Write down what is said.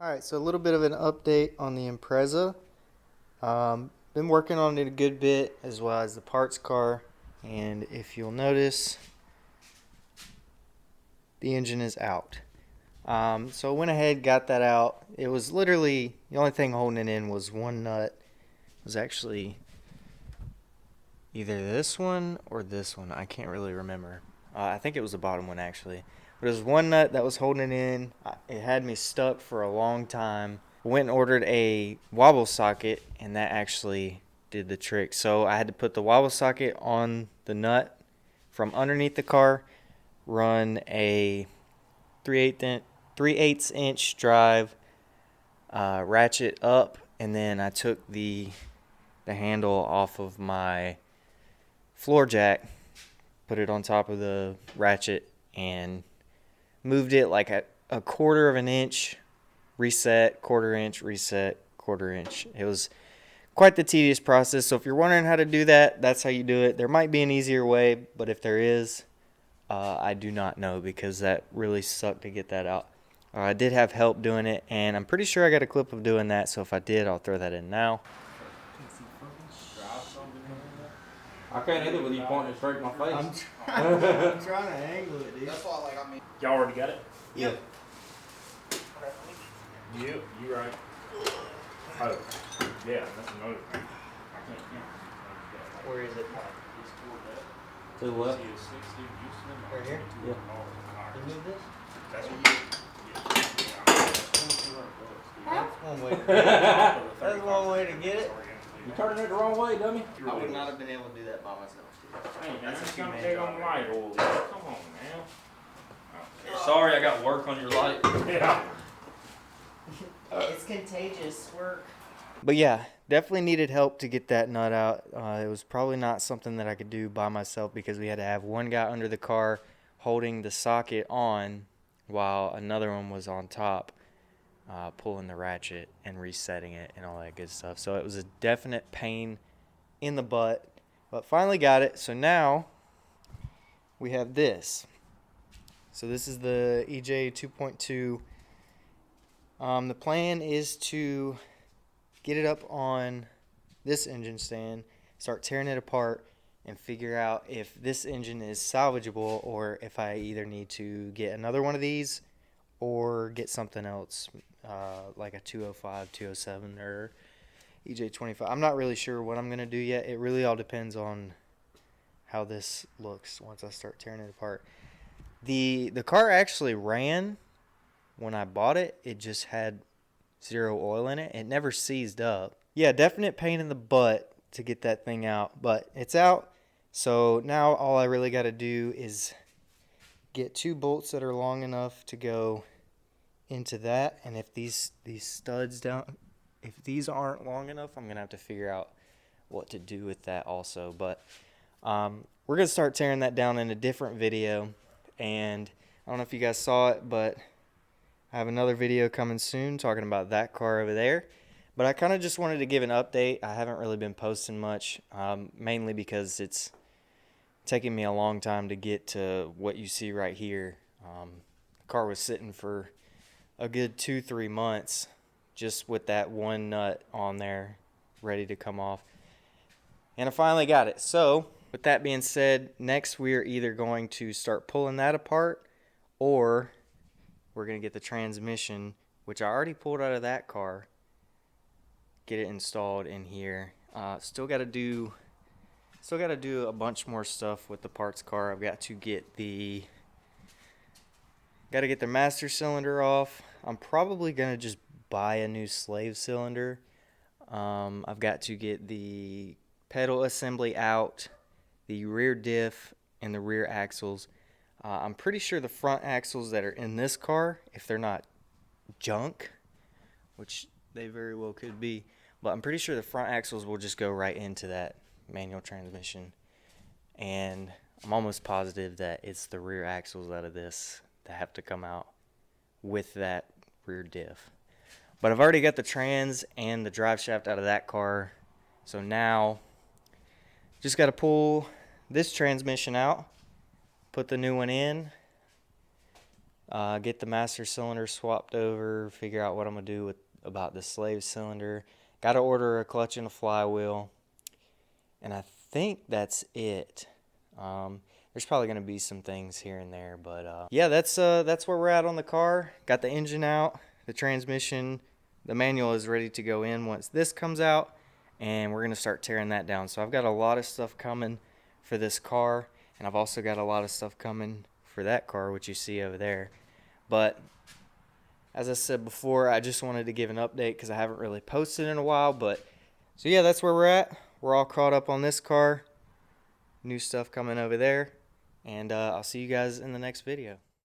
Alright, so a little bit of an update on the Impreza. Been working on it a good bit, as well as the parts car, and if you'll notice, the engine is out. So I went ahead, got that out. It was literally, the only thing holding it in was one nut. It was actually either this one or this one. I can't really remember. I think it was the bottom one actually. But it was one nut that was holding it in. It had me stuck for a long time. Went and ordered a wobble socket, and that actually did the trick. So I had to put the wobble socket on the nut from underneath the car, run a 3/8 inch drive, ratchet up, and then I took the handle off of my floor jack, put it on top of the ratchet, and moved it like a quarter of an inch, reset, quarter inch, reset, quarter inch. It was quite the tedious process. So if you're wondering how to do that, that's how you do it. There might be an easier way, but if there is, I do not know, because that really sucked to get that out. I did have help doing it, and I'm pretty sure I got a clip of doing that, so if I did, I'll throw that in now. I can't either with you pointing straight in my face. I'm trying to angle it, dude. That's why, like, I mean. Y'all already got it? Yep. Yep, you right. Oh, yeah, that's another thing. I can't count. Where is it? To the left? Right here? Yeah. You move this? That's One way to get it. That's one way to get it. You turning it the wrong way, dummy? I would not have been able to do that by myself. Hey, man, That's a that's two-man gonna take job. on the light oil. Come on, man. Sorry, I got work on your light. Yeah. It's contagious work. But yeah, definitely needed help to get that nut out. It was probably not something that I could do by myself, because we had to have one guy under the car holding the socket on while another one was on top, pulling the ratchet and resetting it and all that good stuff. So it was a definite pain in the butt, but finally got it. So now we have this. So this is the EJ22. The plan is to get it up on this engine stand, start tearing it apart, and figure out if this engine is salvageable, or if I either need to get another one of these or get something else, like a 205, 207, or EJ25. I'm not really sure what I'm going to do yet. It really all depends on how this looks once I start tearing it apart. The car actually ran when I bought it. It just had zero oil in it. It never seized up. Yeah, definite pain in the butt to get that thing out, but it's out. So now all I really got to do is get two bolts that are long enough to go into that, and if these studs if these aren't long enough, I'm gonna have to figure out what to do with that also. But we're gonna start tearing that down in a different video, and I don't know if you guys saw it, but I have another video coming soon talking about that car over there. But I kind of just wanted to give an update. I haven't really been posting much, mainly because it's taking me a long time to get to what you see right here. The car was sitting for a good 2-3 months just with that one nut on there ready to come off. And I finally got it. So with that being said, next we are either going to start pulling that apart, or we're going to get the transmission, which I already pulled out of that car, get it installed in here. Still got to do a bunch more stuff with the parts car. I've got to get the master cylinder off. I'm probably going to just buy a new slave cylinder. I've got to get the pedal assembly out, the rear diff, and the rear axles. I'm pretty sure the front axles that are in this car, if they're not junk, which they very well could be, but I'm pretty sure the front axles will just go right into that manual transmission. And I'm almost positive that it's the rear axles out of this that have to come out with that rear diff. But I've already got the trans and the drive shaft out of that car, so now just got to pull this transmission out, put the new one in, get the master cylinder swapped over, figure out what I'm going to do about the slave cylinder. Got to order a clutch and a flywheel. And I think that's it. There's probably going to be some things here and there, but yeah, that's where we're at on the car. Got the engine out, the transmission, the manual is ready to go in once this comes out, and we're going to start tearing that down. So I've got a lot of stuff coming for this car, and I've also got a lot of stuff coming for that car, which you see over there. But as I said before, I just wanted to give an update because I haven't really posted in a while. But so yeah, that's where we're at. We're all caught up on this car. New stuff coming over there. And I'll see you guys in the next video.